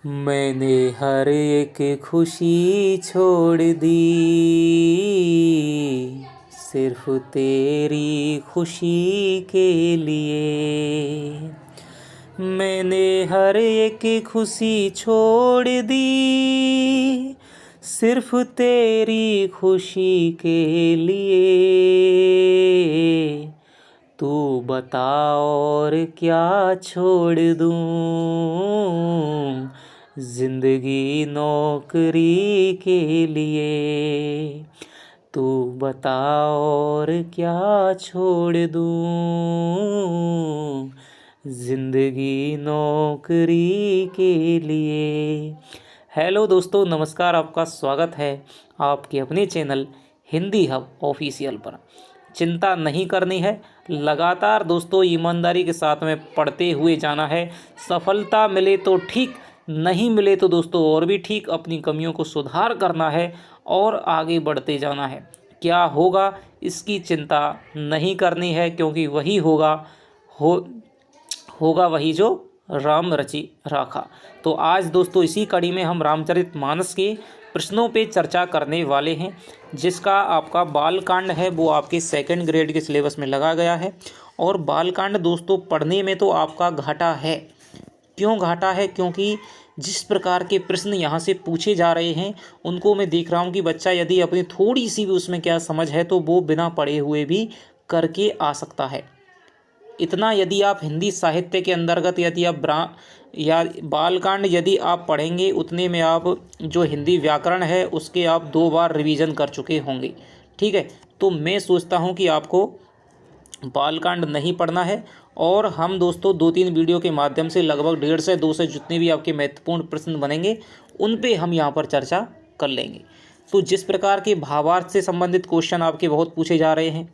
मैंने हर एक खुशी छोड़ दी, सिर्फ तेरी खुशी के लिए। मैंने हर एक खुशी छोड़ दी, सिर्फ तेरी खुशी के लिए। तू बता और क्या छोड़ दूँ, जिंदगी नौकरी के लिए। तू बता और क्या छोड़ दूँ, जिंदगी नौकरी के लिए। हेलो दोस्तों, नमस्कार। आपका स्वागत है आपके अपने चैनल हिंदी हब ऑफिशियल पर। चिंता नहीं करनी है, लगातार दोस्तों ईमानदारी के साथ में पढ़ते हुए जाना है। सफलता मिले तो ठीक, नहीं मिले तो दोस्तों और भी ठीक। अपनी कमियों को सुधार करना है और आगे बढ़ते जाना है। क्या होगा इसकी चिंता नहीं करनी है, क्योंकि वही होगा वही जो राम रचि राखा। तो आज दोस्तों इसी कड़ी में हम रामचरितमानस के प्रश्नों पे चर्चा करने वाले हैं, जिसका आपका बालकांड है वो आपके सेकंड ग्रेड के सिलेबस में लगा गया है। और बालकांड दोस्तों पढ़ने में तो आपका घाटा है। क्यों घाटा है? क्योंकि जिस प्रकार के प्रश्न यहाँ से पूछे जा रहे हैं उनको मैं देख रहा हूँ कि बच्चा यदि अपनी थोड़ी सी भी उसमें क्या समझ है तो वो बिना पढ़े हुए भी करके आ सकता है। इतना यदि आप हिंदी साहित्य के अंतर्गत यदि आप या बालकांड यदि आप पढ़ेंगे, उतने में आप जो हिंदी व्याकरण है उसके आप 2 बार रिवीजन कर चुके होंगे। ठीक है, तो मैं सोचता हूँ कि आपको बालकांड नहीं पढ़ना है। और हम दोस्तों 2-3 वीडियो के माध्यम से लगभग 1.5 से 2 से जितने भी आपके महत्वपूर्ण प्रश्न बनेंगे उन पे हम यहाँ पर चर्चा कर लेंगे। तो जिस प्रकार के भावार्थ से संबंधित क्वेश्चन आपके बहुत पूछे जा रहे हैं,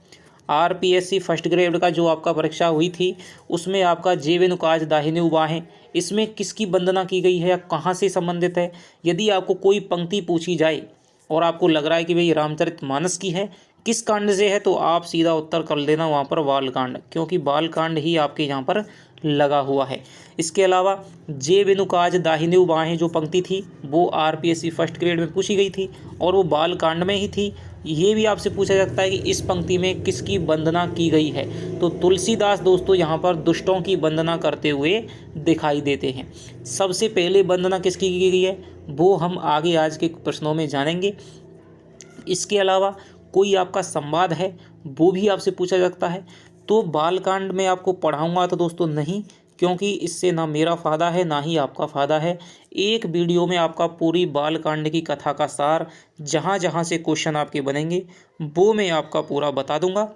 आरपीएससी फर्स्ट ग्रेड का जो आपका परीक्षा हुई थी उसमें आपका जे वेनु काज दाहिने बाहें, इसमें किसकी वंदना की गई है या कहाँ से संबंधित है। यदि आपको कोई पंक्ति पूछी जाए और आपको लग रहा है कि भाई रामचरितमानस की है, किस कांड से है, तो आप सीधा उत्तर कर देना वहाँ पर बालकांड, क्योंकि बालकांड ही आपके यहाँ पर लगा हुआ है। इसके अलावा जे वेनु काज दाहिने बाहें जो पंक्ति थी वो आरपीएससी फर्स्ट ग्रेड में पूछी गई थी और वो बालकांड में ही थी। ये भी आपसे पूछा जाता है कि इस पंक्ति में किसकी वंदना की गई है, तो तुलसीदास दोस्तों यहाँ पर दुष्टों की वंदना करते हुए दिखाई देते हैं। सबसे पहले वंदना किसकी की गई है वो हम आगे आज के प्रश्नों में जानेंगे। इसके अलावा कोई आपका संवाद है वो भी आपसे पूछा जाता है। तो बालकांड में आपको पढ़ाऊंगा तो दोस्तों नहीं, क्योंकि इससे ना मेरा फ़ायदा है ना ही आपका फ़ायदा है। एक वीडियो में आपका पूरी बालकांड की कथा का सार, जहाँ जहाँ से क्वेश्चन आपके बनेंगे वो मैं आपका पूरा बता दूंगा।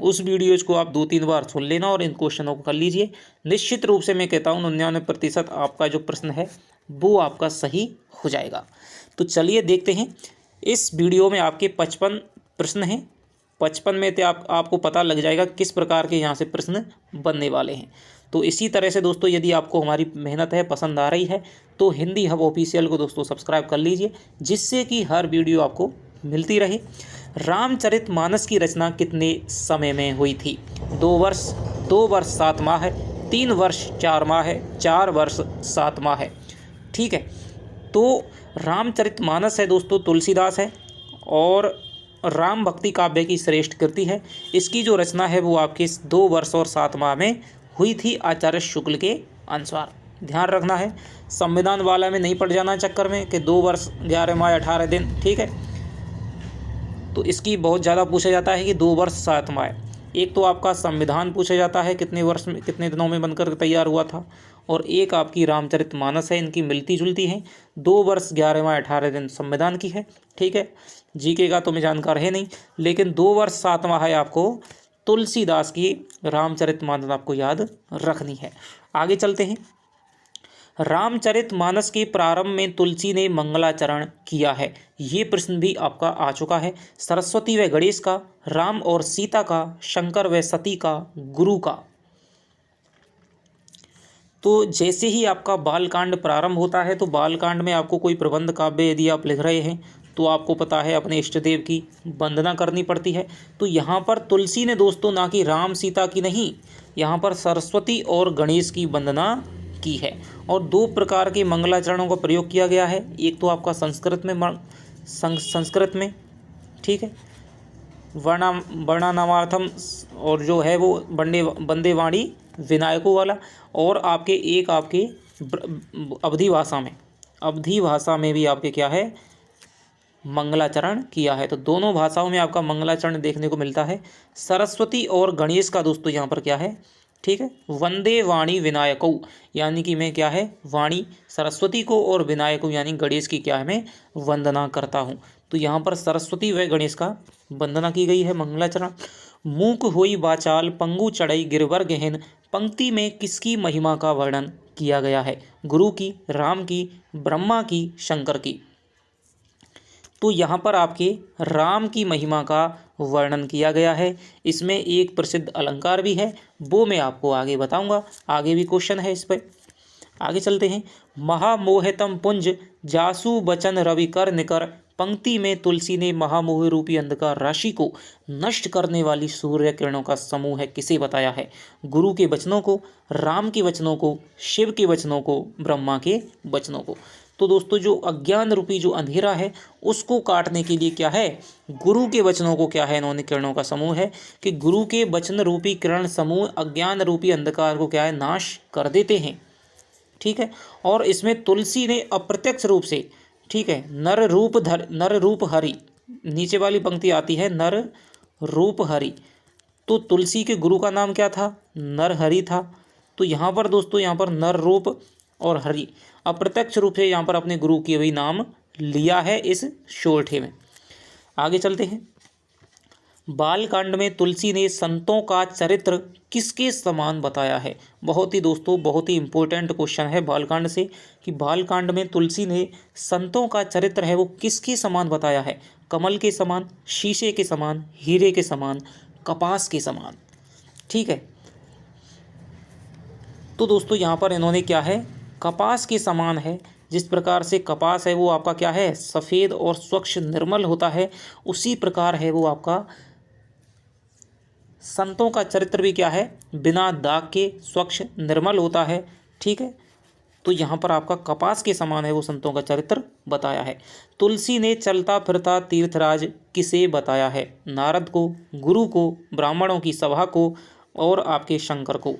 उस वीडियोज़ को आप 2-3 बार सुन लेना और इन क्वेश्चनों को कर लीजिए। निश्चित रूप से मैं कहता हूँ 99% आपका जो प्रश्न है वो आपका सही हो जाएगा। तो चलिए देखते हैं। इस वीडियो में आपके 55 प्रश्न हैं। 55 में तो आपको पता लग जाएगा किस प्रकार के यहाँ से प्रश्न बनने वाले हैं। तो इसी तरह से दोस्तों यदि आपको हमारी मेहनत है पसंद आ रही है तो हिंदी हब ऑफिशियल को दोस्तों सब्सक्राइब कर लीजिए, जिससे कि हर वीडियो आपको मिलती रहे। रामचरितमानस की रचना कितने समय में हुई थी? 2 वर्ष, 2 वर्ष 7 माह है, 3 वर्ष 4 माह है, 4 वर्ष 7 माह है। ठीक है, तो रामचरितमानस है दोस्तों तुलसीदास है और राम भक्ति काव्य की श्रेष्ठ कृति है। इसकी जो रचना है वो आपके 2 वर्ष और 7 माह में हुई थी आचार्य शुक्ल के अनुसार। ध्यान रखना है, संविधान वाला में नहीं पड़ जाना चक्कर में कि 2 वर्ष 11 माह 18 दिन। ठीक है, तो इसकी बहुत ज़्यादा पूछा जाता है कि 2 वर्ष 7 माह। एक तो आपका संविधान पूछा जाता है कितने वर्ष में कितने दिनों में बनकर तैयार हुआ था, और एक आपकी रामचरितमानस है, इनकी मिलती जुलती है। 2 वर्ष 11 माह 18 दिन संविधान की है। ठीक है, जीके का तो मैं जानकार है नहीं, लेकिन 2 वर्ष 7 माह है आपको तुलसीदास की रामचरितमानस आपको याद रखनी है। आगे चलते हैं। रामचरितमानस के प्रारंभ में तुलसी ने मंगलाचरण किया है, ये प्रश्न भी आपका आ चुका है। सरस्वती व गणेश का, राम और सीता का, शंकर व सती का, गुरु का। तो जैसे ही आपका बालकांड प्रारंभ होता है तो बालकांड में आपको कोई प्रबंध काव्य यदि आप लिख रहे हैं तो आपको पता है अपने इष्ट देव की वंदना करनी पड़ती है। तो यहाँ पर तुलसी ने दोस्तों ना कि राम सीता की नहीं, यहाँ पर सरस्वती और गणेश की वंदना की है। और दो प्रकार के मंगलाचरणों का प्रयोग किया गया है। एक तो आपका संस्कृत में, ठीक है, वर्णानामार्थम, और जो है वो वंदे वाणी विनायकों वाला, और एक आपके अवधी भाषा में भी आपके क्या है, मंगलाचरण किया है। तो दोनों भाषाओं में आपका मंगलाचरण देखने को मिलता है। सरस्वती और गणेश का दोस्तों यहाँ पर क्या है, ठीक है, वंदे वाणी विनायकौ, यानी कि मैं क्या है, वाणी सरस्वती को और विनायको यानी गणेश की क्या है, मैं वंदना करता हूँ। तो यहाँ पर सरस्वती व गणेश का वंदना की गई है, मंगलाचरण। मूक होई वाचाल पंगु चढ़ई गिरवर गहन, पंक्ति में किसकी महिमा का वर्णन किया गया है? गुरु की, राम की, ब्रह्मा की, शंकर की। तो यहाँ पर आपके राम की महिमा का वर्णन किया गया है। इसमें एक प्रसिद्ध अलंकार भी है, वो मैं आपको आगे बताऊंगा, आगे भी क्वेश्चन है इस पर। आगे चलते हैं। महामोहितम पुंज जासु बचन रवि कर निकर, पंक्ति में तुलसी ने महामोह रूपी अंधकार राशि को नष्ट करने वाली सूर्य किरणों का समूह है, किसे बताया है? गुरु के वचनों को, राम के वचनों को, शिव के वचनों को, ब्रह्मा के वचनों को। तो दोस्तों जो अज्ञान रूपी जो अंधेरा है उसको काटने के लिए क्या है, गुरु के वचनों को क्या है, इन्होंने किरणों का समूह है कि गुरु के वचन रूपी किरण समूह अज्ञान रूपी अंधकार को क्या है, नाश कर देते हैं, ठीक है। और इसमें तुलसी ने अप्रत्यक्ष रूप से, ठीक है, नर रूप हरि, नीचे वाली पंक्ति आती है नर रूप हरि, तो तुलसी के गुरु का नाम क्या था, नरहरि था। तो यहाँ पर दोस्तों, यहाँ पर नर रूप और हरि अप्रत्यक्ष रूप से यहाँ पर अपने गुरु की भी नाम लिया है इस शोरठे में। आगे चलते हैं। बालकांड में तुलसी ने संतों का चरित्र किसके समान बताया है? बहुत ही दोस्तों, बहुत ही इंपॉर्टेंट क्वेश्चन है बालकांड से, कि बालकांड में तुलसी ने संतों का चरित्र है वो किसके समान बताया है? कमल के समान, शीशे के समान, हीरे के समान, कपास के समान, ठीक है। तो दोस्तों यहाँ पर इन्होंने क्या है, कपास के समान है। जिस प्रकार से कपास है वो आपका क्या है, सफ़ेद और स्वच्छ निर्मल होता है, उसी प्रकार है वो आपका संतों का चरित्र भी क्या है, बिना दाग के स्वच्छ निर्मल होता है, ठीक है। तो यहाँ पर आपका कपास के समान है वो संतों का चरित्र बताया है। तुलसी ने चलता फिरता तीर्थराज किसे बताया है? नारद को, गुरु को, ब्राह्मणों की सभा को, और आपके शंकर को।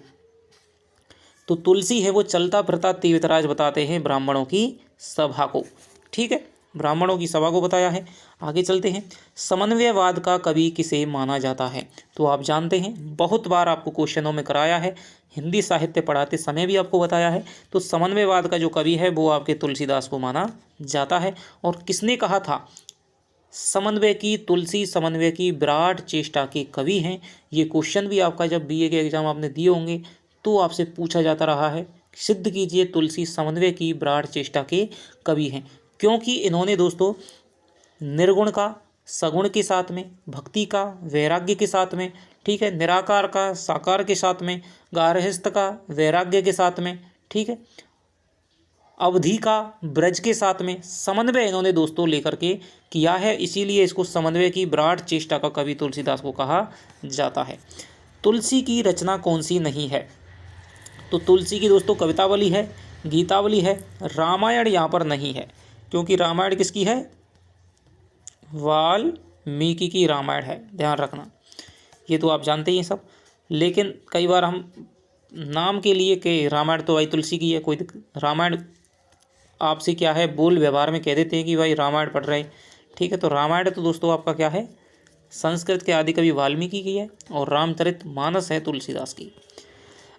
तो तुलसी है वो चलता फिरता तीर्थराज बताते हैं ब्राह्मणों की सभा को, ठीक है, ब्राह्मणों की सभा को बताया है। आगे चलते हैं। समन्वयवाद का कवि किसे माना जाता है? तो आप जानते हैं, बहुत बार आपको क्वेश्चनों में कराया है, हिंदी साहित्य पढ़ाते समय भी आपको बताया है। तो समन्वयवाद का जो कवि है वो आपके तुलसीदास को माना जाता है। और किसने कहा था, समन्वय की तुलसी समन्वय की विराट चेष्टा के कवि हैं। ये क्वेश्चन भी आपका जब बीए के एग्जाम आपने दिए होंगे तो आपसे पूछा जाता रहा है, सिद्ध कीजिए तुलसी समन्वय की विराट चेष्टा के कवि हैं। क्योंकि इन्होंने दोस्तों निर्गुण का सगुण के साथ में, भक्ति का वैराग्य के साथ में, ठीक है, निराकार का साकार के साथ में, गार्हस्थ्य का वैराग्य के साथ में, ठीक है, अवधि का ब्रज के साथ में समन्वय इन्होंने दोस्तों लेकर के किया है। इसीलिए इसको समन्वय की विराट चेष्टा का कवि तुलसीदास को कहा जाता है। तुलसी की रचना कौन सी नहीं है? तो तुलसी की दोस्तों कवितावली है, गीतावली है, रामायण यहाँ पर नहीं है, क्योंकि रामायण किसकी है, वाल्मीकि की रामायण है, ध्यान रखना। ये तो आप जानते ही सब, लेकिन कई बार हम नाम के लिए कि रामायण तो भाई तुलसी की है, कोई रामायण आपसे क्या है बोल व्यवहार में कह देते हैं कि भाई रामायण पढ़ रहे हैं, ठीक है। तो रामायण तो दोस्तों आपका क्या है, संस्कृत के आदि कवि वाल्मीकि की है, और रामचरितमानस है तुलसीदास की।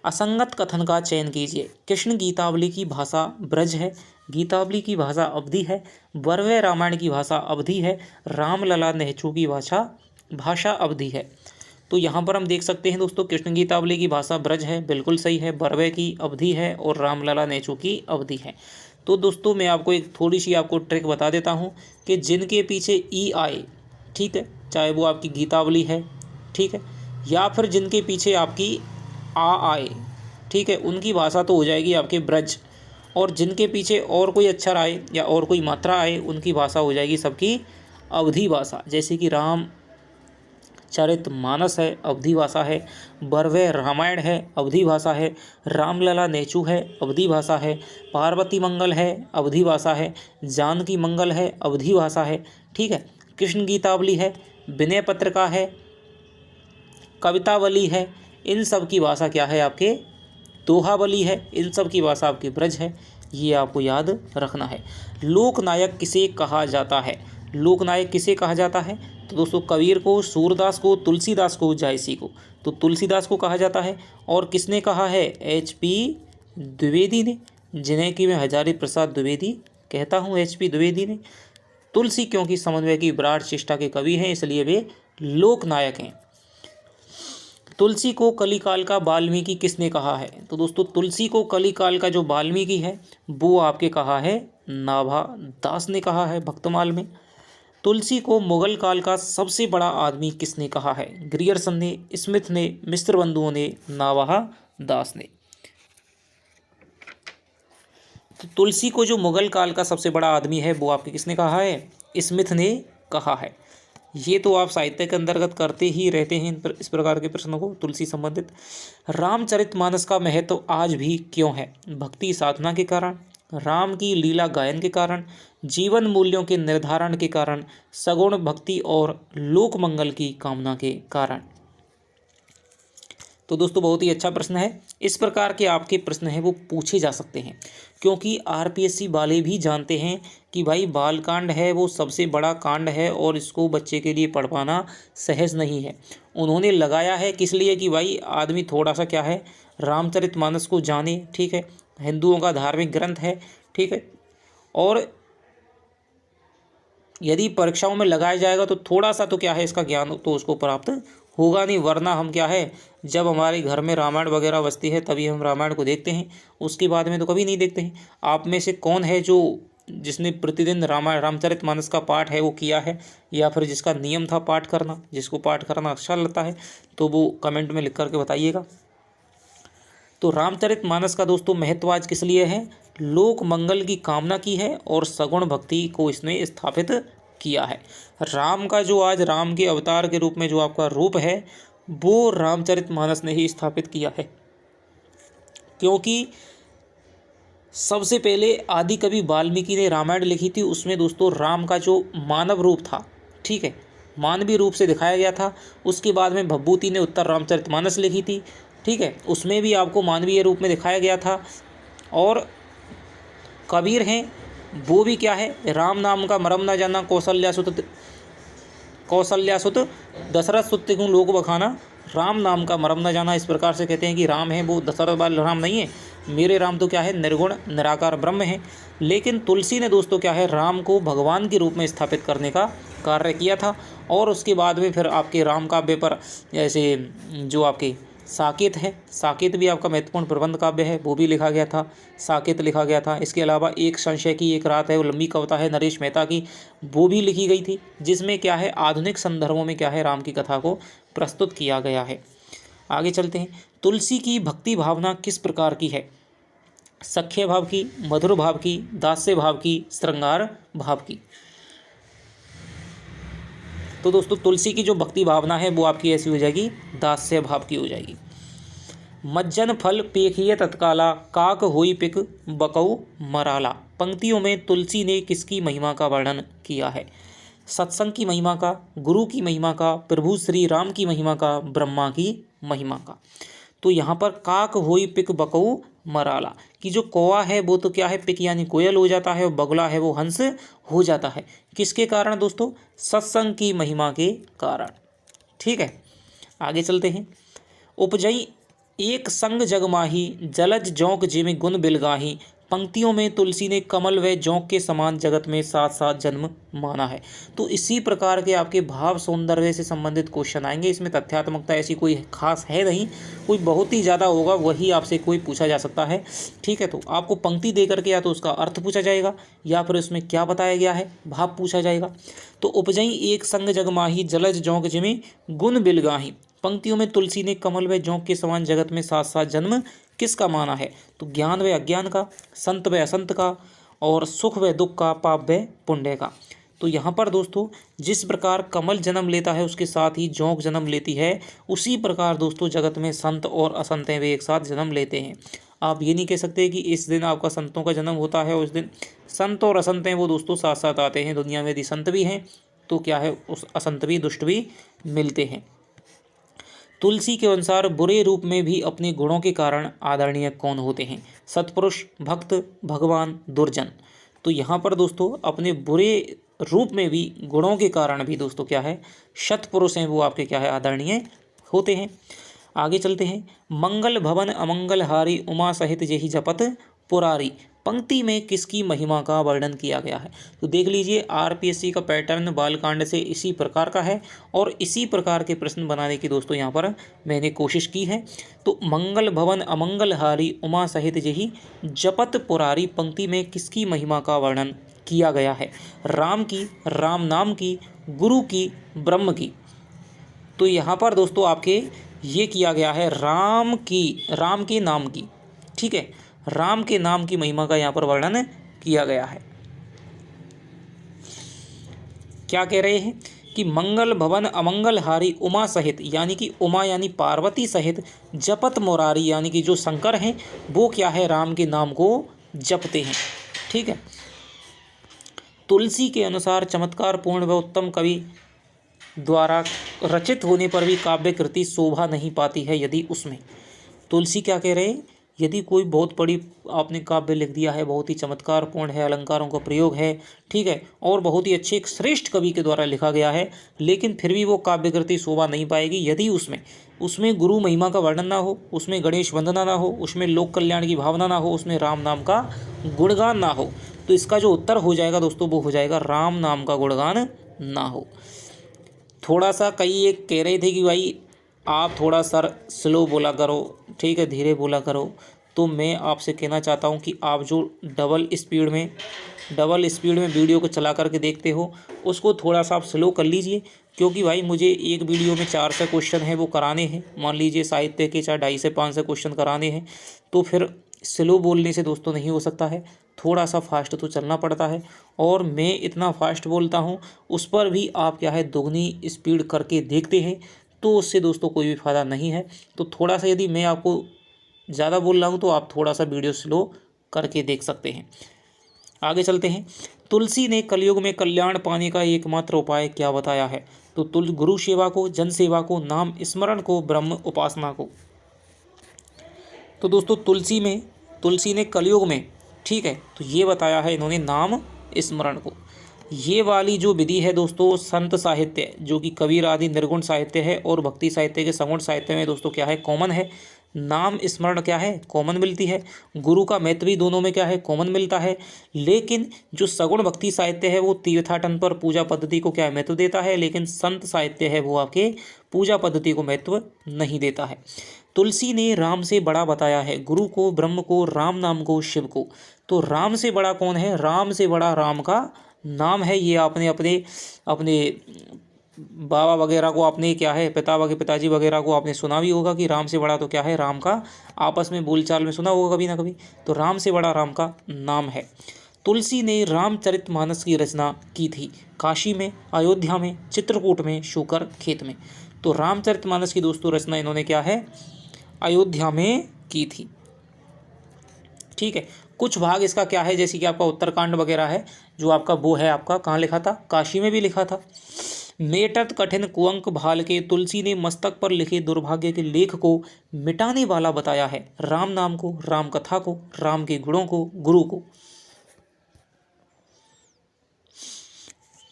असंगत कथन का चयन कीजिए। कृष्ण गीतावली की भाषा ब्रज है, गीतावली की भाषा अवधि है, वर्वे रामायण की भाषा अवधि है, रामलला नेचू की भाषा अवधि है। तो यहाँ पर हम देख सकते हैं दोस्तों, कृष्ण गीतावली की भाषा ब्रज है, बिल्कुल सही है, वर्वे की अवधि है, और रामलला नेचू की अवधि है। तो दोस्तों मैं आपको एक थोड़ी सी आपको ट्रिक बता देता हूँ कि जिनके पीछे ई आए, ठीक है, चाहे वो आपकी गीतावली है, ठीक है, या फिर जिनके पीछे आपकी आ आए, ठीक है, उनकी भाषा तो हो जाएगी आपके ब्रज, और जिनके पीछे और कोई अक्षर आए या और कोई मात्रा आए उनकी भाषा हो जाएगी सबकी अवधि भाषा। जैसे कि राम रामचरितमानस है, अवधी भाषा है। बरवे रामायण है, अवधी भाषा है। रामलला नेचू है, अवधी भाषा है। पार्वती मंगल है, अवधी भाषा है। जानकी मंगल है, अवधी भाषा है। ठीक है। कृष्ण गीतावली है, विनय पत्रिका है, कवितावली है। इन सब की भाषा क्या है आपके दोहावली है। इन सब की भाषा आपकी ब्रज है। ये आपको याद रखना है। लोकनायक किसे कहा जाता है? लोकनायक किसे कहा जाता है? तो दोस्तों कबीर को, सूरदास को, तुलसीदास को, जायसी को। तो तुलसीदास को कहा जाता है। और किसने कहा है? HP द्विवेदी ने, जिन्हें कि मैं हजारी प्रसाद द्विवेदी कहता हूँ, HP द्विवेदी ने। तुलसी क्योंकि समन्वय की विराट चेष्टा के कवि हैं, इसलिए वे लोकनायक हैं। तुलसी को कलिकाल का वाल्मीकि किसने कहा है? तो दोस्तों तुलसी को कलिकाल का जो वाल्मीकि है वो आपके कहा है नाभा दास ने कहा है भक्तमाल में। तुलसी को मुगल काल का सबसे बड़ा आदमी किसने कहा है? ग्रियर्सन ने, स्मिथ ने, मिस्र बंधुओं ने, नाभा दास ने। तो तुलसी को जो मुगल काल का सबसे बड़ा आदमी है वो आपके किसने कहा है? स्मिथ ने कहा है। ये तो आप साहित्य के अंतर्गत करते ही रहते हैं इस प्रकार के प्रश्नों को तुलसी संबंधित। रामचरितमानस का महत्व आज भी क्यों है? भक्ति साधना के कारण, राम की लीला गायन के कारण, जीवन मूल्यों के निर्धारण के कारण, सगुण भक्ति और लोक मंगल की कामना के कारण। तो दोस्तों बहुत ही अच्छा प्रश्न है। इस प्रकार के आपके प्रश्न हैं वो पूछे जा सकते हैं, क्योंकि RPSC वाले भी जानते हैं कि भाई बालकांड है वो सबसे बड़ा कांड है और इसको बच्चे के लिए पढ़ पाना सहज नहीं है। उन्होंने लगाया है किस लिए कि भाई आदमी थोड़ा सा क्या है रामचरितमानस को जाने। ठीक है। हिंदुओं का धार्मिक ग्रंथ है। ठीक है। और यदि परीक्षाओं में लगाया जाएगा तो थोड़ा सा तो क्या है इसका ज्ञान तो उसको प्राप्त होगा नहीं, वरना हम क्या है जब हमारे घर में रामायण वगैरह बजती है तभी हम रामायण को देखते हैं, उसके बाद में तो कभी नहीं देखते हैं। आप में से कौन है जो जिसने प्रतिदिन रामचरितमानस का पाठ है वो किया है, या फिर जिसका नियम था पाठ करना, जिसको पाठ करना अच्छा लगता है तो वो कमेंट में लिख करके बताइएगा। तो रामचरितमानस का दोस्तों महत्व आज किस लिए है? लोक मंगल की कामना की है और सगुण भक्ति को इसने स्थापित किया है। राम का जो आज राम के अवतार के रूप में जो आपका रूप है वो रामचरितमानस ने ही स्थापित किया है, क्योंकि सबसे पहले आदि कवि वाल्मीकि ने रामायण लिखी थी। उसमें दोस्तों राम का जो मानव रूप था, ठीक है, मानवीय रूप से दिखाया गया था। उसके बाद में भभूति ने उत्तर रामचरितमानस लिखी थी। ठीक है। उसमें भी आपको मानवीय रूप में दिखाया गया था। और कबीर हैं वो भी क्या है, राम नाम का मरम न जाना कौशल्यासुत दशरथ सुत गुण लोक बखाना, राम नाम का मरम न जाना। इस प्रकार से कहते हैं कि राम है वो दशरथ वाले राम नहीं है, मेरे राम तो क्या है निर्गुण निराकार ब्रह्म है। लेकिन तुलसी ने दोस्तों क्या है राम को भगवान के रूप में स्थापित करने का कार्य किया था। और उसके बाद में फिर आपके राम काव्य पर जैसे जो आपके साकेत है, साकेत भी आपका महत्वपूर्ण प्रबंध काव्य है, वो भी लिखा गया था, साकेत लिखा गया था। इसके अलावा एक संशय की एक रात है, वो लंबी कविता है नरेश मेहता की, वो भी लिखी गई थी, जिसमें क्या है आधुनिक संदर्भों में क्या है राम की कथा को प्रस्तुत किया गया है। आगे चलते हैं। तुलसी की भक्ति भावना किस प्रकार की है? सख्य भाव की, मधुर भाव की, दास्य भाव की, श्रृंगार भाव की। तो दोस्तों तुलसी की जो भक्ति भावना है वो आपकी ऐसी हो जाएगी दास्य भाव की हो जाएगी। मज्जन फल पेखिए तत्काला, काक होई पिक बकऊ मराला। पंक्तियों में तुलसी ने किसकी महिमा का वर्णन किया है? सत्संग की महिमा का, गुरु की महिमा का, प्रभु श्री राम की महिमा का, ब्रह्मा की महिमा का। तो यहाँ पर काक होई पिक बकऊ मराला कि जो कौवा है वो तो क्या है पिक यानी कोयल हो जाता है, और बगुला है वो हंस हो जाता है। किसके कारण दोस्तों? सत्संग की महिमा के कारण। ठीक है। आगे चलते हैं। उपजई एक संग जगमाही, जलज जौंक जिमि गुण बिलगाही। पंक्तियों में तुलसी ने कमल व जौंक के समान जगत में साथ साथ जन्म माना है। तो इसी प्रकार के आपके भाव सौंदर्य से संबंधित क्वेश्चन आएंगे। इसमें तथ्यात्मकता ऐसी कोई खास है नहीं, कोई बहुत ही ज़्यादा होगा वही आपसे कोई पूछा जा सकता है। ठीक है। तो आपको पंक्ति दे करके या तो उसका अर्थ पूछा जाएगा या फिर उसमें क्या बताया गया है भाव पूछा जाएगा। तो उपजई एक संग जगमाही, जलज जौंक जिमि गुण बिलगाही। पंक्तियों में तुलसी ने कमल व जौंक के समान जगत में साथ साथ जन्म किसका माना है? तो ज्ञान व अज्ञान का, संत व असंत का, और सुख व दुख का, पाप व पुण्य का। तो यहाँ पर दोस्तों जिस प्रकार कमल जन्म लेता है उसके साथ ही जोंक जन्म लेती है, उसी प्रकार दोस्तों जगत में संत और असंत वे एक साथ जन्म लेते हैं। आप ये नहीं कह सकते कि इस दिन आपका संतों का जन्म होता है और उस दिन संत और असंत हैं वो दोस्तों साथ साथ आते हैं। दुनिया में यदि संत भी हैं तो क्या है, उस असंत भी दुष्ट भी मिलते हैं। तुलसी के अनुसार बुरे रूप में भी अपने गुणों के कारण आदरणीय कौन होते हैं? सत्पुरुष, भक्त, भगवान, दुर्जन। तो यहाँ पर दोस्तों अपने बुरे रूप में भी गुणों के कारण भी दोस्तों क्या है, सत्पुरुष हैं वो आपके क्या है, आदरणीय होते हैं। आगे चलते हैं। मंगल भवन अमंगल हारी उमा सहित जेहि जपत पुरारी, पंक्ति में किसकी महिमा का वर्णन किया गया है? तो देख लीजिए आरपीएससी का पैटर्न बालकांड से इसी प्रकार का है और इसी प्रकार के प्रश्न बनाने की दोस्तों यहाँ पर मैंने कोशिश की है। तो मंगल भवन अमंगल हारी उमा सहित जेहि जपत पुरारी, पंक्ति में किसकी महिमा का वर्णन किया गया है? राम की, राम नाम की, गुरु की, ब्रह्म की। तो यहाँ पर दोस्तों आपके ये किया गया है राम की, राम के नाम की। ठीक है, राम के नाम की महिमा का यहाँ पर वर्णन किया गया है। क्या कह रहे हैं कि मंगल भवन अमंगल हारी उमा सहित, यानी कि उमा यानी पार्वती सहित, जपत मुरारी यानी कि जो शंकर हैं वो क्या है, राम के नाम को जपते हैं। ठीक है। तुलसी के अनुसार चमत्कारपूर्ण व उत्तम कवि द्वारा रचित होने पर भी काव्य कृति शोभा नहीं पाती है यदि उसमें। तुलसी क्या कह रहे हैं, यदि कोई बहुत बड़ी आपने काव्य लिख दिया है, बहुत ही चमत्कारपूर्ण है, अलंकारों का प्रयोग है, ठीक है, और बहुत ही अच्छे एक श्रेष्ठ कवि के द्वारा लिखा गया है, लेकिन फिर भी वो काव्य कृति शोभा नहीं पाएगी यदि उसमें गुरु महिमा का वर्णन ना हो, उसमें गणेश वंदना ना हो, उसमें लोक कल्याण की भावना ना हो, उसमें राम नाम का गुणगान ना हो। तो इसका जो उत्तर हो जाएगा दोस्तों वो हो जाएगा राम नाम का गुणगान ना हो। थोड़ा सा कई एक कह रहे थे कि भाई आप थोड़ा सर स्लो बोला करो, ठीक है, धीरे बोला करो। तो मैं आपसे कहना चाहता हूं कि आप जो डबल स्पीड में वीडियो को चला करके देखते हो उसको थोड़ा सा आप स्लो कर लीजिए, क्योंकि भाई मुझे एक वीडियो में 4 से क्वेश्चन है वो कराने हैं। मान लीजिए साहित्य के 2.5 से 5 से क्वेश्चन कराने हैं, तो फिर स्लो बोलने से दोस्तों नहीं हो सकता है, थोड़ा सा फास्ट तो चलना पड़ता है। और मैं इतना फास्ट बोलता हूँ उस पर भी आप क्या है दोगुनी स्पीड करके देखते हैं, तो उससे दोस्तों कोई भी फ़ायदा नहीं है। तो थोड़ा सा यदि मैं आपको ज़्यादा बोल रहा हूँ तो आप थोड़ा सा वीडियो स्लो करके देख सकते हैं। आगे चलते हैं। तुलसी ने कलयुग में कल्याण पाने का एकमात्र उपाय क्या बताया है? तो गुरु सेवा को, जन सेवा को, नाम स्मरण को, ब्रह्म उपासना को। तो दोस्तों तुलसी ने कलयुग में, ठीक है, तो ये बताया है इन्होंने नाम स्मरण को। ये वाली जो विधि है दोस्तों संत साहित्य जो कि कबीर आदि निर्गुण साहित्य है और भक्ति साहित्य के सगुण साहित्य में दोस्तों क्या है, कॉमन है। नाम स्मरण क्या है, कॉमन मिलती है। गुरु का महत्व भी दोनों में क्या है, कॉमन मिलता है। लेकिन जो सगुण भक्ति साहित्य है वो तीर्थाटन पर पूजा पद्धति को क्या है, महत्व देता है, लेकिन संत साहित्य है वो आपके पूजा पद्धति को महत्व नहीं देता है। तुलसी ने राम से बड़ा बताया है गुरु को, ब्रह्म को, राम नाम को, शिव को। तो राम से बड़ा कौन है? राम से बड़ा राम का नाम है। ये आपने अपने बाबा वगैरह को, आपने क्या है पिताजी वगैरह को आपने सुना भी होगा कि राम से बड़ा तो क्या है, राम का। आपस में बोलचाल में सुना होगा कभी ना कभी। तो राम से बड़ा राम का नाम है। तुलसी ने रामचरितमानस की रचना की थी काशी में, अयोध्या में, चित्रकूट में, शूकर खेत में। तो रामचरितमानस की दोस्तों रचना इन्होंने क्या है, अयोध्या में की थी। ठीक है। कुछ भाग इसका क्या है, जैसे कि आपका उत्तरकांड वगैरह है जो आपका वो है, आपका कहाँ लिखा था, काशी में भी लिखा था। मेटत कठिन कुअंक भाल के तुलसी ने मस्तक पर लिखे दुर्भाग्य के लेख को मिटाने वाला बताया है राम नाम को, राम कथा को, राम के गुणों को, गुरु को।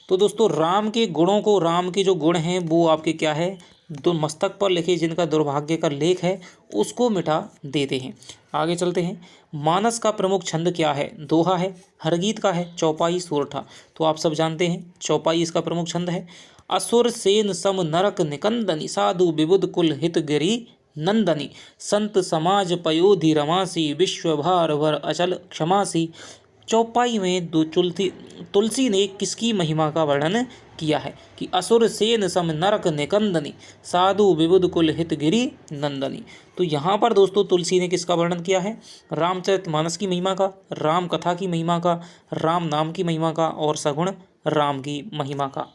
तो दोस्तों राम के गुणों को, राम के जो गुण हैं वो आपके क्या है, तो मस्तक पर लिखे जिनका दुर्भाग्य का लेख है उसको मिटा देते हैं। आगे चलते हैं। मानस का प्रमुख छंद क्या है? दोहा है, हरगीत का है, चौपाई, सोरठा। तो आप सब जानते हैं चौपाई इसका प्रमुख छंद है। असुर सेन सम नरक निकंदनी, साधु विबुध कुल हित गिरी नंदनी, संत समाज पयोधि रमासी, विश्व भार भर अचल क्षमासी। चौपाई में तुलसी ने किसकी महिमा का वर्णन किया है कि असुर सेन सम नरक निकंदनी, साधु विबुध कुल हित गिरी नंदनी। तो यहाँ पर दोस्तों तुलसी ने किसका वर्णन किया है? रामचरितमानस की महिमा का, राम कथा की महिमा का, राम नाम की महिमा का और सगुण राम की महिमा का।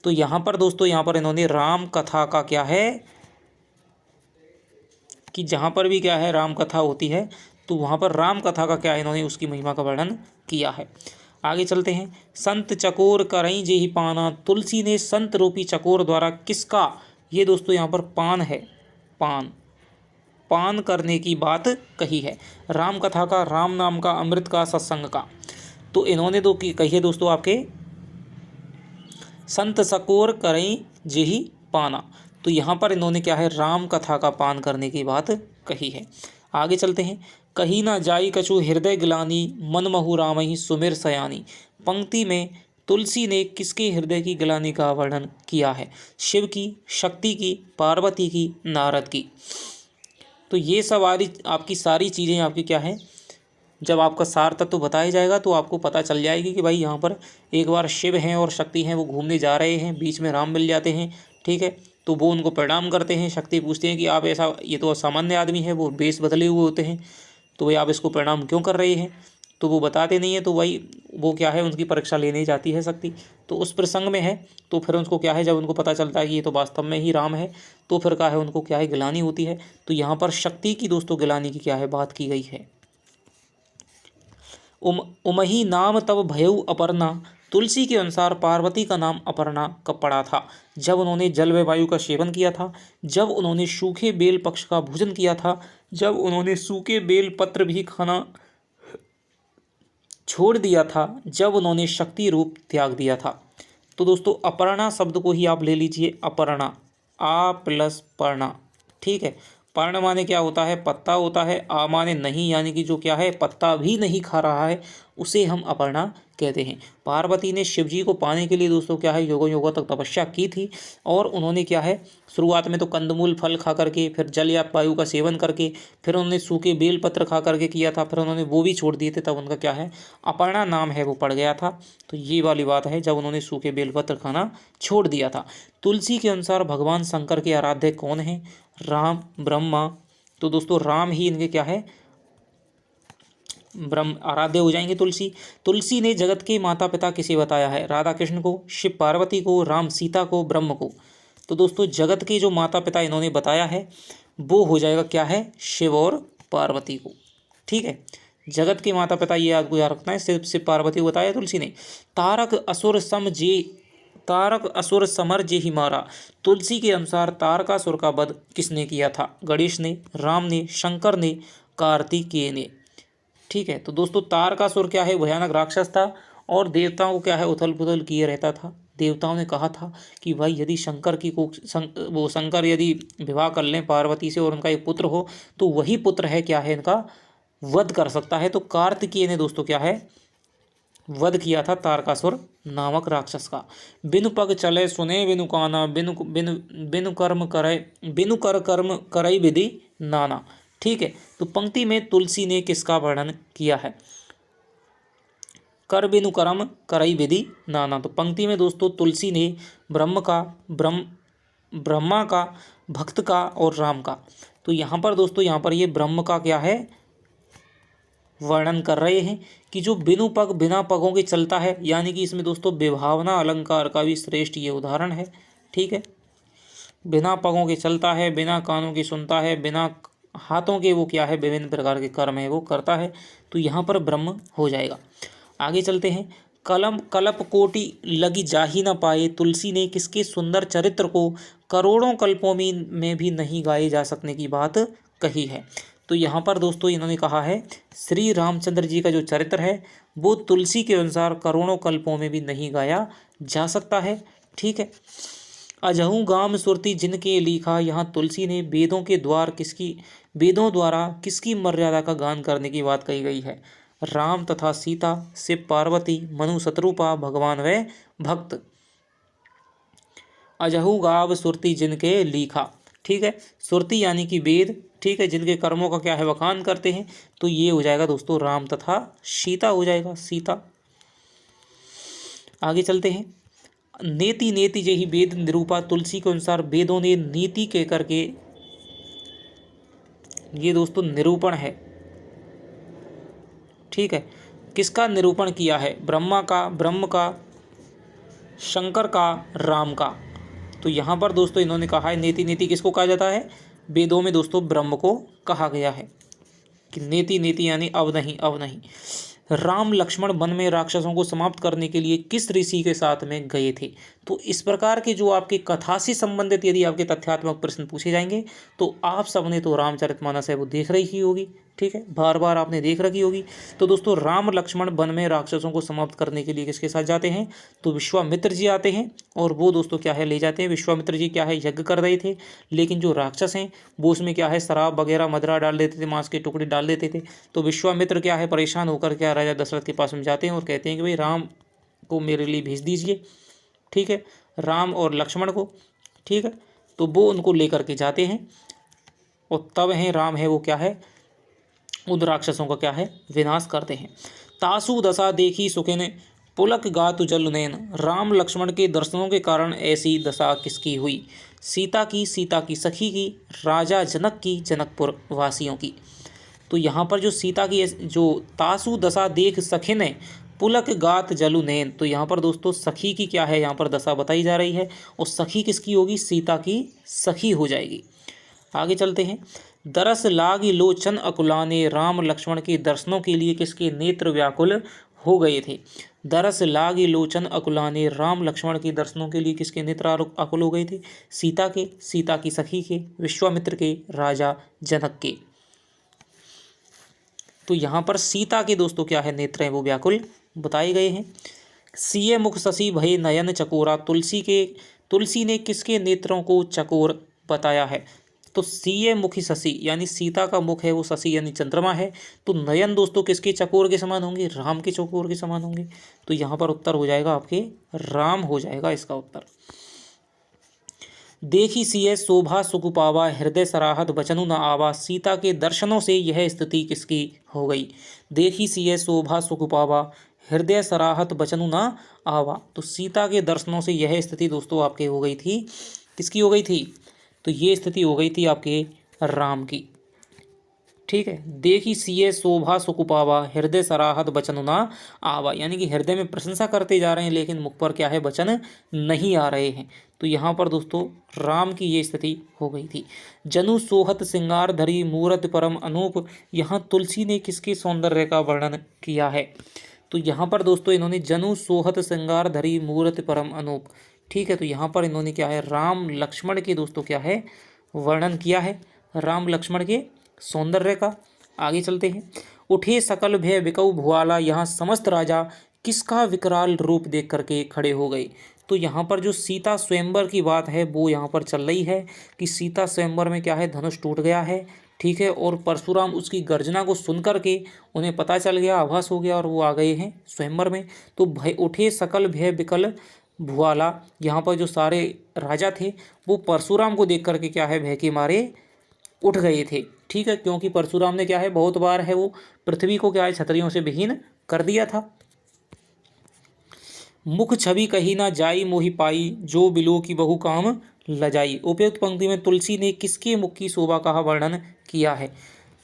तो यहाँ पर दोस्तों, यहाँ पर इन्होंने राम कथा का क्या है कि जहाँ पर भी क्या है राम कथा होती है तो वहाँ पर राम कथा का क्या है, इन्होंने उसकी महिमा का वर्णन किया है। आगे चलते हैं। संत चकोर करई जेहि पाना, तुलसी ने संत रूपी चकोर द्वारा किसका, ये दोस्तों यहाँ पर पान है, पान करने की बात कही है। राम कथा का, राम नाम का, अमृत का, सत्संग का। तो इन्होंने तो कही है दोस्तों आपके संत चकोर करई जेहि पाना, तो यहाँ पर इन्होंने क्या है राम कथा का पान करने की बात कही है। आगे चलते हैं। कही ना जाई कछु हृदय गिलानी, मन महु रामहि सुमिर सयानी। पंक्ति में तुलसी ने किसके हृदय की गिलानी का वर्णन किया है? शिव की, शक्ति की, पार्वती की, नारद की। तो ये सवारी आपकी सारी चीज़ें आपकी क्या है, जब आपका सार तत्व बताया जाएगा तो आपको पता चल जाएगी कि भाई यहाँ पर एक बार शिव हैं और शक्ति हैं, वो घूमने जा रहे हैं, बीच में राम मिल जाते हैं, ठीक है। तो वो उनको प्रणाम करते हैं। शक्ति पूछते हैं कि आप ऐसा, ये तो सामान्य आदमी है, वो बेस बदले हुए होते हैं, तो भाई आप इसको प्रणाम क्यों कर रहे हैं? तो वो बताते नहीं है, तो भाई वो क्या है उनकी परीक्षा लेने जाती है शक्ति। तो उस प्रसंग में है, तो फिर उनको क्या है, जब उनको पता चलता है कि ये तो वास्तव में ही राम है, तो फिर क्या है उनको क्या है गिलानी होती है। तो यहाँ पर शक्ति की दोस्तों गिलानी की क्या है बात की गई है। उमही नाम तब भयउ अपर्णा, तुलसी के अनुसार पार्वती का नाम अपर्णा कब पड़ा था? जब उन्होंने जल व वायु का सेवन किया था, जब उन्होंने सूखे बेल पक्ष का भोजन किया था, जब उन्होंने सूखे बेल पत्र भी खाना छोड़ दिया था, जब उन्होंने शक्ति रूप त्याग दिया था। तो दोस्तों अपर्णा शब्द को ही आप ले लीजिए, अपर्णा, आ प्लस पर्णा, ठीक है। पर्ण माने क्या होता है? पत्ता होता है। आ माने नहीं, यानी कि जो क्या है पत्ता भी नहीं खा रहा है, उसे हम अपर्णा कहते हैं। पार्वती ने शिवजी को पाने के लिए दोस्तों क्या है योगों योगों तक तपस्या की थी, और उन्होंने क्या है शुरुआत में तो कंदमूल फल खा करके, फिर जल या वायु का सेवन करके, फिर उन्होंने सूखे बेल पत्र खा करके किया था, फिर उन्होंने वो भी छोड़ दिए थे, तब उनका क्या है अपर्णा नाम है वो पड़ गया था। तो ये वाली बात है, जब उन्होंने सूखे बेल पत्र खाना छोड़ दिया था। तुलसी के अनुसार भगवान शंकर के आराध्य कौन है? राम, ब्रह्मा। तो दोस्तों राम ही इनके क्या है ब्रह्म आराध्य हो जाएंगे। तुलसी ने जगत के माता पिता किसे बताया है? राधा कृष्ण को, शिव पार्वती को, राम सीता को, ब्रह्म को। तो दोस्तों जगत के जो माता पिता इन्होंने बताया है वो हो जाएगा क्या है शिव और पार्वती को, ठीक है। जगत के माता पिता ये आपको याद रखना है, शिव पार्वती को बताया तुलसी ने। तारक असुर समर जे ही मारा, तुलसी के अनुसार तारकासुर का वध किसने किया था? गणेश ने, राम ने, शंकर ने, कार्तिकेय ने, ठीक है। तो दोस्तों तारकासुर क्या है भयानक राक्षस था, और देवताओं को क्या है उथल पुथल किए रहता था। देवताओं ने कहा था कि भाई यदि शंकर यदि विवाह कर लें पार्वती से और उनका एक पुत्र हो, तो वही पुत्र है क्या है इनका वध कर सकता है। तो कार्तिकेय ने दोस्तों क्या है वध किया था तारकासुर नामक राक्षस का। बिनु पग चले सुने बिनु काना, बिनु बिनु बिनु कर्म करे, बिनु कर कर्म करई विधि नाना, ठीक है। तो पंक्ति में तुलसी ने किसका वर्णन किया है? कर बिनु कर्म करई विधि नाना। तो पंक्ति में दोस्तों तुलसी ने ब्रह्मा का, भक्त का और राम का। तो यहाँ पर दोस्तों यहाँ पर ये ब्रह्म का क्या है वर्णन कर रहे हैं कि जो बिनु पग बिना पगों के चलता है, यानी कि इसमें दोस्तों विभावना अलंकार का भी श्रेष्ठ ये उदाहरण है, ठीक है। बिना पगों के चलता है, बिना कानों के सुनता है, बिना हाथों के वो क्या है विभिन्न प्रकार के कर्म है वो करता है। तो यहाँ पर ब्रह्म हो जाएगा। आगे चलते हैं। कलप कोटि लगी जाही न पाए, तुलसी ने किसके सुंदर चरित्र को करोड़ों कल्पों में भी नहीं गाए जा सकने की बात कही है? तो यहाँ पर दोस्तों इन्होंने कहा है श्री रामचंद्र जी का जो चरित्र है वो तुलसी के अनुसार करोड़ों कल्पों में भी नहीं गाया जा सकता है, ठीक है। अजहू गाम सुरती जिनके लिखा, यहाँ तुलसी ने वेदों द्वारा किसकी मर्यादा का गान करने की बात कही गई है? राम तथा सीता, शिव पार्वती, मनु शत्रुपा, भगवान व भक्त। अजहू गाव सुरती जिनके लिखा, ठीक है। सुरती यानी कि वेद, ठीक है, जिनके कर्मों का क्या है बखान करते हैं। तो ये हो जाएगा दोस्तों राम तथा सीता हो जाएगा, सीता। आगे चलते हैं। नेति नेति जेहि वेद निरूपा, तुलसी के अनुसार वेदों ने नीति कह करके, ये दोस्तों निरूपण है, ठीक है, किसका निरूपण किया है? ब्रह्मा का, ब्रह्म का, शंकर का, राम का। तो यहाँ पर दोस्तों इन्होंने कहा है नेति नेति किसको कहा जाता है? वेदों में दोस्तों ब्रह्म को कहा गया है कि नेति नेति यानी अब नहीं, अब नहीं। राम लक्ष्मण वन में राक्षसों को समाप्त करने के लिए किस ऋषि के साथ में गए थे? तो इस प्रकार के जो आपके कथा से संबंधित यदि आपके तथ्यात्मक प्रश्न पूछे जाएंगे तो आप सबने तो रामचरितमानस है वो देख रही ही होगी, ठीक है, बार बार आपने देख रखी होगी। तो दोस्तों राम लक्ष्मण वन में राक्षसों को समाप्त करने के लिए किसके साथ जाते हैं? तो विश्वामित्र जी आते हैं और वो दोस्तों क्या है ले जाते हैं। विश्वामित्र जी क्या है यज्ञ कर रहे थे, लेकिन जो राक्षस हैं वो उसमें क्या है शराब वगैरह मदरा डाल देते थे, मांस के टुकड़े डाल देते थे। तो विश्वामित्र क्या है परेशान होकर क्या राजा दशरथ के पास में जाते हैं और कहते हैं कि भाई राम को मेरे लिए भेज दीजिए, ठीक है, राम और लक्ष्मण को, ठीक है। तो वो उनको लेकर के जाते हैं और तब है राम है वो क्या है उन राक्षसों का क्या है विनाश करते हैं। तासु दशा देखी सुखिन पुलक गातु जलुनैन, राम लक्ष्मण के दर्शनों के कारण ऐसी दशा किसकी हुई? सीता की, सीता की सखी की, राजा जनक की, जनकपुर वासियों की। तो यहाँ पर जो सीता की जो तासु दशा देख सखिन है पुलक गात जलुनैन, तो यहाँ पर दोस्तों सखी की क्या है यहाँ पर दशा बताई जा रही है और सखी किसकी होगी? सीता की सखी हो जाएगी। आगे चलते हैं। दरस लागी लोचन अकुलाने, राम लक्ष्मण के दर्शनों के लिए किसके नेत्र व्याकुल हो गए थे? दरस लागी लोचन अकुलाने, राम लक्ष्मण के दर्शनों के लिए किसके नेत्र आकुल हो गए थे? सीता के, सीता की सखी के, विश्वामित्र के, राजा जनक के। तो यहाँ पर सीता के दोस्तों क्या है नेत्र हैं वो व्याकुल बताए गए हैं। सीए मुख शशि भय नयन चकोरा, तुलसी ने किसके नेत्रों को चकोर बताया है? तो सीए मुखी शशि यानी सीता का मुख है वो शशि यानी चंद्रमा है। तो नयन दोस्तों किसके चकोर के समान होंगे? राम के चकोर के समान होंगे। तो यहाँ पर उत्तर हो जाएगा आपके राम हो जाएगा इसका उत्तर। देखी सिय शोभा सुख पावा, हृदय सराहत बचनु न आवा, सीता के दर्शनों से यह स्थिति किसकी हो गई? देखी सिय शोभा सुख पावा, हृदय सराहत बचनु न आवा। तो सीता के दर्शनों से यह स्थिति दोस्तों आपके हो गई थी, किसकी हो गई थी? तो ये स्थिति हो गई थी आपके राम की, ठीक है। देखी सिए शोभा सुख पावा, हृदय सराहत बचन ना आवा, यानी कि हृदय में प्रशंसा करते जा रहे हैं लेकिन मुख पर क्या है वचन नहीं आ रहे हैं। तो यहाँ पर दोस्तों राम की ये स्थिति हो गई थी। जनु सोहत श्रृंगार धरी मूरत परम अनूप, यहाँ तुलसी ने किसके सौंदर्य का वर्णन किया है? तो यहाँ पर दोस्तों इन्होंने जनु सोहत श्रृंगार धरी मूरत परम अनूप, ठीक है। तो यहाँ पर इन्होंने क्या है राम लक्ष्मण के दोस्तों क्या है वर्णन किया है, राम लक्ष्मण के सौंदर्य का। आगे चलते हैं। उठे सकल भय बिकऊ भुआला, यहाँ समस्त राजा किसका विकराल रूप देख करके खड़े हो गए? तो यहाँ पर जो सीता स्वयंवर की बात है वो यहाँ पर चल रही है कि सीता स्वयंवर में क्या है धनुष टूट गया है, ठीक है, और परशुराम उसकी गर्जना को सुन करके उन्हें पता चल गया, आभास हो गया और वो आ गए हैं स्वयंवर में। तो भय उठे सकल भय बिकल भुआला, यहाँ पर जो सारे राजा थे वो परशुराम को देख करके क्या है भय के मारे उठ गए थे, ठीक है, क्योंकि परशुराम ने क्या है बहुत बार है वो पृथ्वी को क्या है क्षत्रियों से विहीन कर दिया था। मुख छवि कही ना जाई मोहि पाई, जो बिलो की बहु काम लजाई। उपयुक्त पंक्ति में तुलसी ने किसके मुख की शोभा का वर्णन किया है?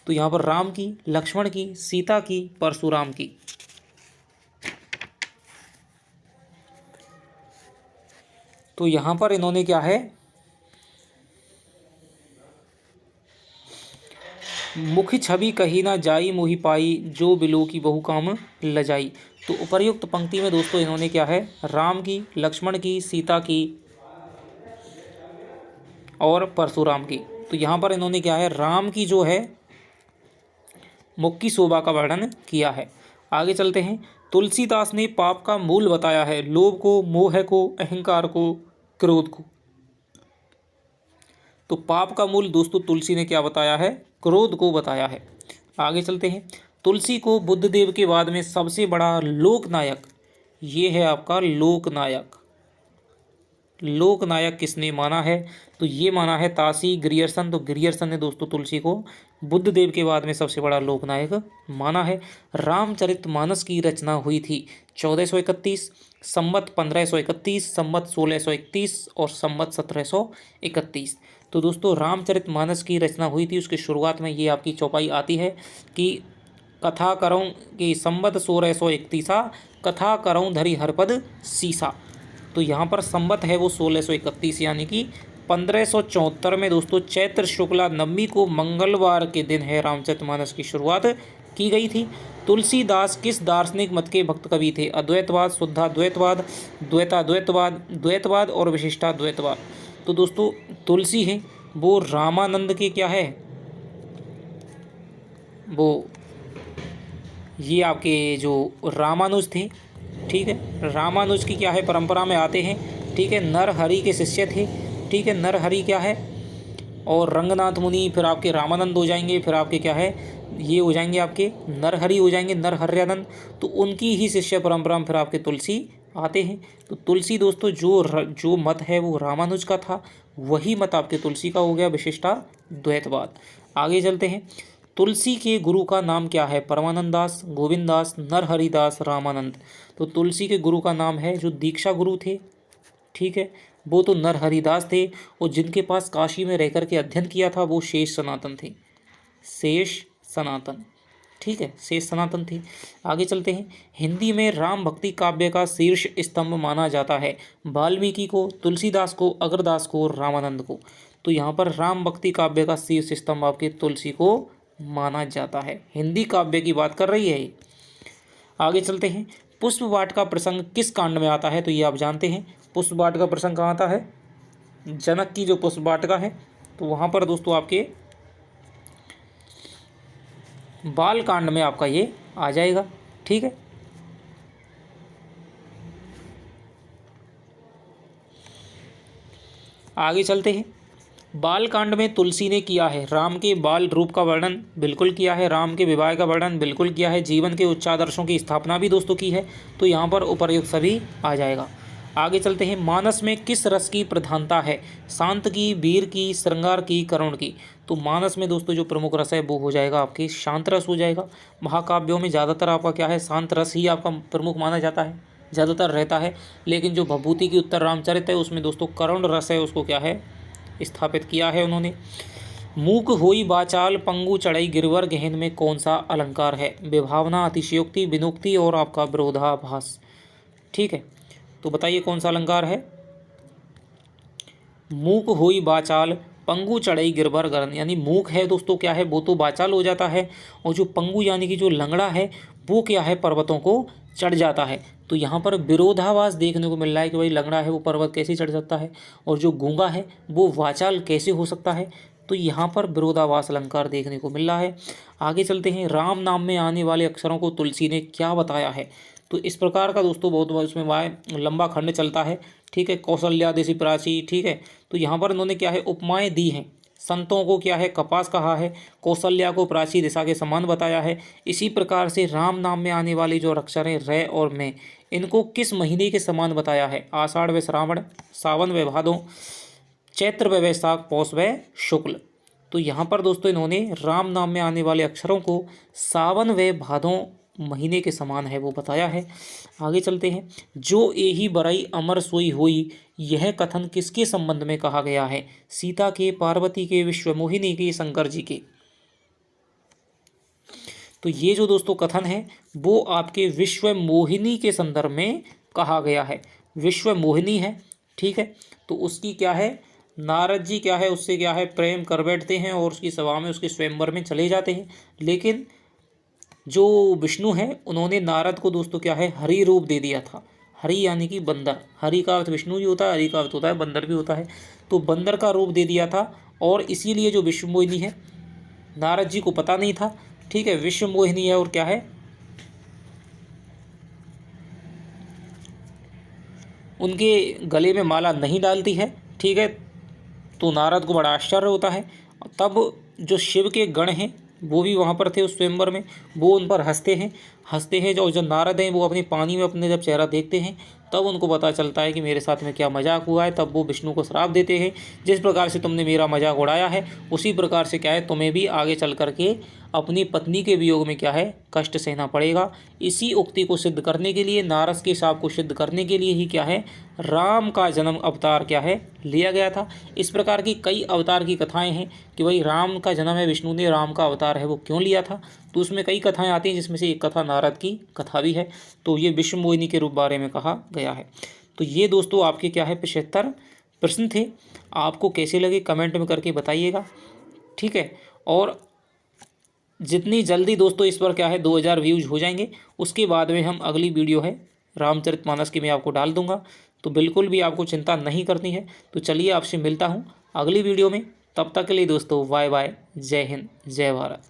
तो यहाँ पर राम की, लक्ष्मण की, सीता की, परशुराम की। तो यहाँ पर इन्होंने क्या है मुख छवि कही ना जाई मोहि पाई, जो बिलो की बहु काम लजाई। तो उपर्युक्त पंक्ति में दोस्तों इन्होंने क्या है राम की, लक्ष्मण की, सीता की और परशुराम की। तो यहाँ पर इन्होंने क्या है राम की जो है मुख की शोभा का वर्णन किया है। आगे चलते हैं। तुलसीदास ने पाप का मूल बताया है, लोभ को, मोह को, अहंकार को, क्रोध को। तो पाप का मूल दोस्तों तुलसी ने क्या बताया है? क्रोध को बताया है। आगे चलते हैं। तुलसी को बुद्धदेव के बाद में सबसे बड़ा लोकनायक, ये है आपका लोकनायक। लोकनायक किसने माना है? तो ये माना है ताशी ग्रियर्सन। तो ग्रियर्सन ने दोस्तों तुलसी को बुद्धदेव के बाद में सबसे बड़ा लोकनायक माना है। रामचरितमानस की रचना हुई थी 1431, संवत 1531, संवत 1631 और संवत 1731। तो दोस्तों रामचरितमानस की रचना हुई थी, उसकी शुरुआत में ये आपकी चौपाई आती है कि कथा करऊँ कि संवत 1631 कथा करऊँ धरी हरपद सीसा। तो यहाँ पर संवत है वो 1631 यानी कि 1574 में दोस्तों चैत्र शुक्ला नवमी को मंगलवार के दिन है रामचरितमानस की शुरुआत की गई थी। तुलसीदास किस दार्शनिक मत के भक्त कवि थे? अद्वैतवाद, शुद्धाद्वैतवाद, द्वैताद्वैतवाद, द्वैतवाद और विशिष्टाद्वैतवाद। तो दोस्तों तुलसी है वो रामानंद के क्या है, वो ये आपके जो रामानुज थे, ठीक है, रामानुज की क्या है परंपरा में आते हैं, ठीक है, नरहरि के शिष्य थे, ठीक है, नरहरि क्या है और रंगनाथ मुनि, फिर आपके रामानंद हो जाएंगे, फिर आपके क्या है ये हो जाएंगे आपके नरहरि हो जाएंगे, नरहर्यानंद। तो उनकी ही शिष्य परंपरा में फिर आपके तुलसी आते हैं। तो तुलसी दोस्तों जो मत है वो रामानुज का था, वही मत आपके तुलसी का हो गया विशिष्टाद्वैतवाद। आगे चलते हैं। तुलसी के गुरु का नाम क्या है? परमानंद दास, गोविंद दास, नरहरिदास, रामानंद। तो तुलसी के गुरु का नाम है जो दीक्षा गुरु थे, ठीक है, वो तो नरहरिदास थे, और जिनके पास काशी में रहकर के अध्ययन किया था वो शेष सनातन थे, शेष सनातन, ठीक है, शेष सनातन थे। आगे चलते हैं। हिंदी में राम भक्ति काव्य का शीर्ष स्तंभ माना जाता है वाल्मीकि को, तुलसीदास को, अग्रदास को, रामानंद को। तो यहाँ पर राम भक्ति काव्य का शीर्ष स्तंभ आपके तुलसी को माना जाता है। हिंदी काव्य की बात कर रही है ये। आगे चलते हैं। पुष्प वाट का प्रसंग किस कांड में आता है? तो ये आप जानते हैं पुष्प वाट का प्रसंग कहाँ आता है? जनक की जो पुष्प वाटिका है तो वहाँ पर दोस्तों आपके बाल कांड में आपका ये आ जाएगा, ठीक है। आगे चलते हैं। बाल कांड में तुलसी ने किया है राम के बाल रूप का वर्णन, बिल्कुल किया है। राम के विवाह का वर्णन बिल्कुल किया है। जीवन के उच्चादर्शों की स्थापना भी दोस्तों की है, तो यहाँ पर उपर्युक्त सभी आ जाएगा। आगे चलते हैं। मानस में किस रस की प्रधानता है? शांत की, वीर की, श्रृंगार की, करुण की। तो मानस में दोस्तों जो प्रमुख रस है वो हो जाएगा आपकी शांत रस हो जाएगा। महाकाव्यों में ज़्यादातर आपका क्या है, शांत रस ही आपका प्रमुख माना जाता है, ज़्यादातर रहता है। लेकिन जो भभूति की उत्तर रामचरित है उसमें दोस्तों करुण रस है, उसको क्या है स्थापित किया है उन्होंने। मूक होई बाचाल पंगु चढ़ई गिरवर गहन में कौन सा अलंकार है? विभावना, अतिशयोक्ति, विनुक्ति और आपका विरोधाभास, ठीक है। तो बताइए कौन सा अलंकार है? मूक होई बाचाल पंगु चढ़ई गिरवर गहन, यानी मूक है दोस्तों क्या है वो तो बाचाल हो जाता है, और जो पंगु यानी कि जो लंगड़ा है वो क्या है पर्वतों को चढ़ जाता है। तो यहाँ पर विरोधाभास देखने को मिल रहा है कि भाई लंगड़ा है वो पर्वत कैसे चढ़ सकता है, और जो गूंगा है वो वाचाल कैसे हो सकता है। तो यहाँ पर विरोधाभास अलंकार देखने को मिल रहा है। आगे चलते हैं। राम नाम में आने वाले अक्षरों को तुलसी ने क्या बताया है? तो इस प्रकार का दोस्तों बहुत उसमें लंबा खंड चलता है, ठीक है। कौशल्या देसी प्राची, ठीक है। तो यहाँ पर उन्होंने क्या है उपमाएं दी हैं। संतों को क्या है कपास कहा है, कौशल्या को प्राची दिशा के समान बताया है। इसी प्रकार से राम नाम में आने वाली जो अक्षर हैं रे और में, इनको किस महीने के समान बताया है? आषाढ़ व श्रावण, सावन व भादो, चैत्र व वैशाख, पौष व शुक्ल। तो यहाँ पर दोस्तों इन्होंने राम नाम में आने वाले अक्षरों को सावन व भादों महीने के समान है वो बताया है। आगे चलते हैं। जो एही बरई अमर सोई हुई, यह कथन किसके संबंध में कहा गया है? सीता के, पार्वती के, विश्वमोहिनी के, शंकर जी के। तो ये जो दोस्तों कथन है वो आपके विश्वमोहिनी के संदर्भ में कहा गया है। विश्वमोहिनी है, ठीक है। तो उसकी क्या है, नारद जी क्या है उससे क्या है प्रेम कर बैठते हैं और उसकी सभा में उसके स्वयंवर में चले जाते हैं। लेकिन जो विष्णु है उन्होंने नारद को दोस्तों क्या है हरि रूप दे दिया था। हरि यानी कि बंदर, हरि का अर्थ विष्णु भी होता है, हरि का अर्थ होता है बंदर भी होता है। तो बंदर का रूप दे दिया था, और इसीलिए जो विश्वमोहिनी है नारद जी को पता नहीं था, ठीक है। विश्वमोहिनी है और क्या है उनके गले में माला नहीं डालती है, ठीक है। तो नारद को बड़ा आश्चर्य होता है। तब जो शिव के गण हैं वो भी वहाँ पर थे उस स्वयंवर में, वो उन पर हंसते हैं। जो नारद हैं वो अपने पानी में अपने जब चेहरा देखते हैं तब उनको पता चलता है कि मेरे साथ में क्या मजाक हुआ है। तब वो विष्णु को श्राप देते हैं, जिस प्रकार से तुमने मेरा मजाक उड़ाया है उसी प्रकार से क्या है तुम्हें भी आगे चल करके अपनी पत्नी के वियोग में क्या है कष्ट सहना पड़ेगा। इसी उक्ति को सिद्ध करने के लिए, नारद के शाप को सिद्ध करने के लिए ही क्या है राम का जन्म अवतार क्या है लिया गया था। इस प्रकार की कई अवतार की कथाएं हैं कि भाई राम का जन्म है, विष्णु ने राम का अवतार है वो क्यों लिया था। तो उसमें कई कथाएं आती हैं, जिसमें से एक कथा नारद की कथा भी है। तो ये विश्व मोहिनी के रूप बारे में कहा गया है। तो ये दोस्तों आपके क्या है 75 प्रश्न थे। आपको कैसे लगे कमेंट में करके बताइएगा, ठीक है। और जितनी जल्दी दोस्तों इस पर क्या है 2000 व्यूज हो जाएंगे, उसके बाद में हम अगली वीडियो है रामचरितमानस की मैं आपको डाल दूंगा। तो बिल्कुल भी आपको चिंता नहीं करनी है। तो चलिए आपसे मिलता हूँ अगली वीडियो में, तब तक के लिए दोस्तों बाय बाय, जय हिंद, जय भारत।